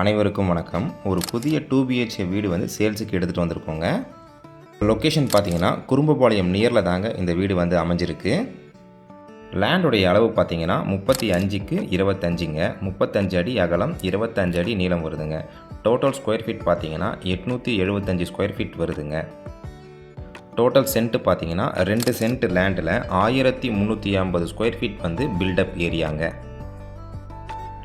அனைவருக்கும் வணக்கம். ஒரு புதிய 2 BHK வீடு வந்து சேல்ஸுக்கு எடுத்துகிட்டு வந்திருக்கோங்க. லொக்கேஷன் பார்த்தீங்கன்னா குறும்பபாளையம் நியரில் தாங்க இந்த வீடு வந்து அமைஞ்சிருக்கு. லேண்டுடைய அளவு பார்த்தீங்கன்னா 35க்கு 25ங்க. 35 அடி அகலம், 25 அடி நீளம் வருதுங்க. டோட்டல் ஸ்கொயர் ஃபீட் பார்த்தீங்கன்னா 875 ஸ்கொயர் ஃபீட் வருதுங்க. டோட்டல் சென்ட் பார்த்தீங்கன்னா 2 சென்ட் லேண்டில் 1350 ஸ்கொயர் ஃபீட் வந்து பில்டப் ஏரியாங்க.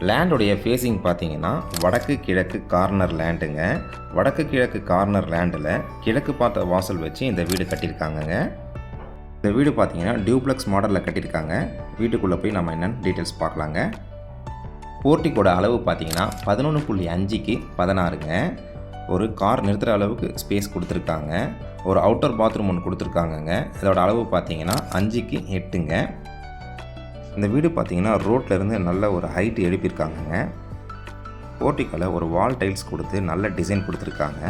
லேண்டுடைய ஃபேஸிங் பார்த்தீங்கன்னா வடக்கு கிழக்கு கார்னர் லேண்டுங்க. வடக்கு கிழக்கு கார்னர் லேண்டில் கிழக்கு பார்த்த வாசல் வச்சு இந்த வீடு கட்டியிருக்காங்கங்க. இந்த வீடு பார்த்தீங்கன்னா டியூப்ளெக்ஸ் மாடலில் கட்டியிருக்காங்க. வீட்டுக்குள்ளே போய் நம்ம என்னென்னு டீட்டெயில்ஸ் பார்க்கலாங்க. போர்ட்டிக்கோட அளவு பார்த்தீங்கன்னா 11.5க்கு 16ங்க. ஒரு கார் நிறுத்துகிற அளவுக்கு ஸ்பேஸ் கொடுத்துருக்காங்க. ஒரு அவுட்டர் பாத்ரூம் ஒன்று கொடுத்துருக்காங்கங்க. இதோட அளவு பார்த்தீங்கன்னா 5க்கு 8ங்க. இந்த வீடு பார்த்தீங்கன்னா ரோட்லேருந்து நல்ல ஒரு ஹைட் எழுப்பியிருக்காங்கங்க. போர்ட்டிக்கோவில் ஒரு வால் டைல்ஸ் கொடுத்து நல்ல டிசைன் கொடுத்துருக்காங்க.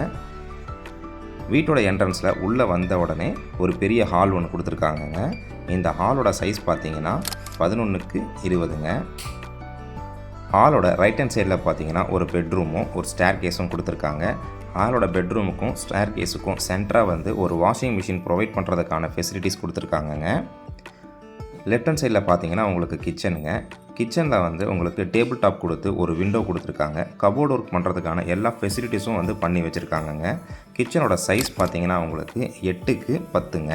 வீட்டோட என்ட்ரன்ஸில் உள்ளே வந்த உடனே ஒரு பெரிய ஹால் ஒன்று கொடுத்துருக்காங்கங்க. இந்த ஹாலோட சைஸ் பார்த்தீங்கன்னா 11க்கு 20ங்க. ஹாலோட ரைட் ஹேண்ட் சைடில் பார்த்தீங்கன்னா ஒரு பெட்ரூமும் ஒரு ஸ்டேர் கேஸும் கொடுத்துருக்காங்க. ஹாலோட பெட்ரூமுக்கும் ஸ்டேர் கேஸுக்கும் சென்டராக வந்து ஒரு வாஷிங் மிஷின் ப்ரொவைட் பண்ணுறதுக்கான ஃபெசிலிட்டிஸ் கொடுத்துருக்காங்கங்க. லெஃப்ட் ஹேண்ட் சைடில் பார்த்தீங்கன்னா உங்களுக்கு கிச்சனுங்க. கிச்சனில் வந்து உங்களுக்கு டேபிள் டாப் கொடுத்து ஒரு விண்டோ கொடுத்துருக்காங்க. கபோர்டு ஒர்க் பண்ணுறதுக்கான எல்லா ஃபெசிலிட்டிஸும் வந்து பண்ணி வச்சுருக்காங்கங்க. கிச்சனோட சைஸ் பார்த்தீங்கன்னா உங்களுக்கு 8க்கு 10ங்க.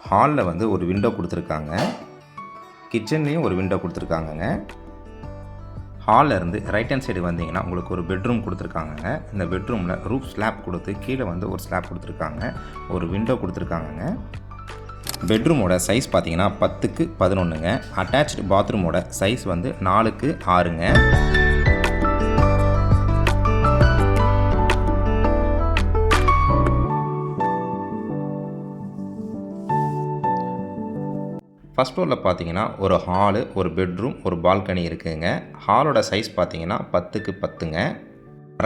ஹாலில் வந்து ஒரு விண்டோ கொடுத்துருக்காங்க. கிச்சன்லேயும் ஒரு விண்டோ கொடுத்துருக்காங்கங்க. ஹாலில் இருந்து ரைட் ஹேண்ட் சைடு வந்தீங்கன்னா உங்களுக்கு ஒரு பெட்ரூம் கொடுத்துருக்காங்கங்க. இந்த பெட்ரூமில் ரூஃப் ஸ்லாப் கொடுத்து கீழே வந்து ஒரு ஸ்லாப் கொடுத்துருக்காங்க. ஒரு விண்டோ கொடுத்துருக்காங்கங்க. பெட்ரூமோட சைஸ் பார்த்தீங்கன்னா 10க்கு 11ங்க. அட்டாச்டு பாத்ரூமோட சைஸ் வந்து 4க்கு 6ங்க. ஃபஸ்ட் ஃப்ளோரில் பார்த்தீங்கன்னா ஒரு ஹாலு, ஒரு பெட்ரூம், ஒரு பால்கனி இருக்குதுங்க. ஹாலோட சைஸ் பார்த்தீங்கன்னா 10க்கு 10ங்க.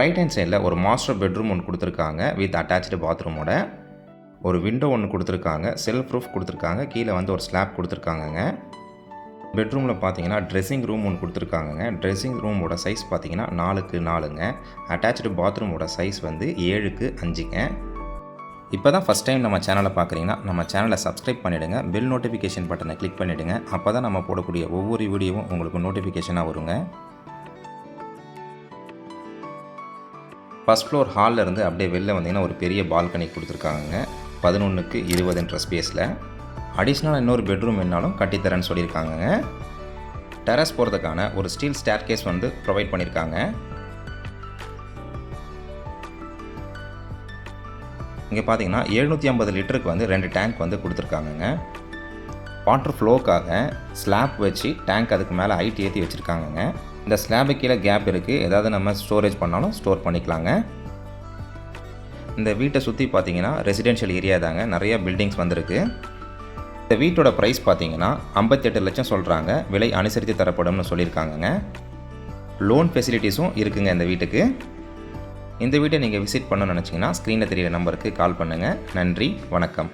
ரைட் ஹேண்ட் சைடில் ஒரு மாஸ்டர் பெட்ரூம் ஒன்று கொடுத்துருக்காங்க வித் அட்டாச்டு பாத்ரூமோட. ஒரு விண்டோ ஒன்று கொடுத்துருக்காங்க. செல்ஃப் ரூஃப் கொடுத்துருக்காங்க. கீழே வந்து ஒரு ஸ்லாப் கொடுத்துருக்காங்கங்க. பெட்ரூமில் பார்த்தீங்கன்னா ட்ரெஸ்ஸிங் ரூம் ஒன்று கொடுத்துருக்காங்கங்க. ட்ரெஸ்ஸிங் ரூமோட சைஸ் பார்த்தீங்கன்னா 4க்கு 4ங்க. அட்டாச்டு பாத்ரூமோட சைஸ் வந்து 7க்கு 5ங்க. இப்போ தான் ஃபஸ்ட் டைம் நம்ம சேனலை பார்க்குறீங்கன்னா நம்ம சேனலை சப்ஸ்கிரைப் பண்ணிவிடுங்க. பெல் நோட்டிஃபிகேஷன் பட்டனை கிளிக் பண்ணிவிடுங்க. அப்போ தான் நம்ம போடக்கூடிய ஒவ்வொரு வீடியோவும் உங்களுக்கு நோட்டிஃபிகேஷனாக வருங்க. ஃபஸ்ட் ஃப்ளோர் ஹாலில் இருந்து அப்படியே வெளில வந்தீங்கன்னா ஒரு பெரிய பால்கனி கொடுத்துருக்காங்க. 11க்கு 20ன்ற ஸ்பேஸில். அடிஷ்னலாக இன்னொரு பெட்ரூம் வேணாலும் கட்டித்தரேன்னு சொல்லியிருக்காங்க. டெரஸ் போகிறதுக்கான ஒரு ஸ்டீல் ஸ்டேர் கேஸ் வந்து ப்ரொவைட் பண்ணியிருக்காங்க. இங்கே பார்த்தீங்கன்னா 750 லிட்டருக்கு வந்து 2 டேங்க் வந்து கொடுத்துருக்காங்கங்க. வாட்டர் ஃப்ளோக்காக ஸ்லாப் வச்சு டேங்க் அதுக்கு மேலே ஹைட் ஏற்றி வச்சுருக்காங்கங்க. இந்த ஸ்லாபு கீழே கேப் இருக்குது. ஏதாவது நம்ம ஸ்டோரேஜ் பண்ணாலும் ஸ்டோர் பண்ணிக்கலாங்க. இந்த வீட்டை சுற்றி பார்த்தீங்கன்னா ரெசிடென்ஷியல் ஏரியா தாங்க. நிறைய பில்டிங்ஸ் வந்திருக்கு. இந்த வீட்டோட ப்ரைஸ் பார்த்தீங்கன்னா 58 லட்சம் சொல்கிறாங்க. விலை அனுசரித்து தரப்படும்னு சொல்லியிருக்காங்கங்க. லோன் ஃபெசிலிட்டிஸும் இருக்குங்க இந்த வீட்டுக்கு. இந்த வீட்டை நீங்கள் விசிட் பண்ணணும்னு நினச்சிங்கன்னா ஸ்க்ரீனில் தெரியிற நம்பருக்கு கால் பண்ணுங்கள். நன்றி, வணக்கம்.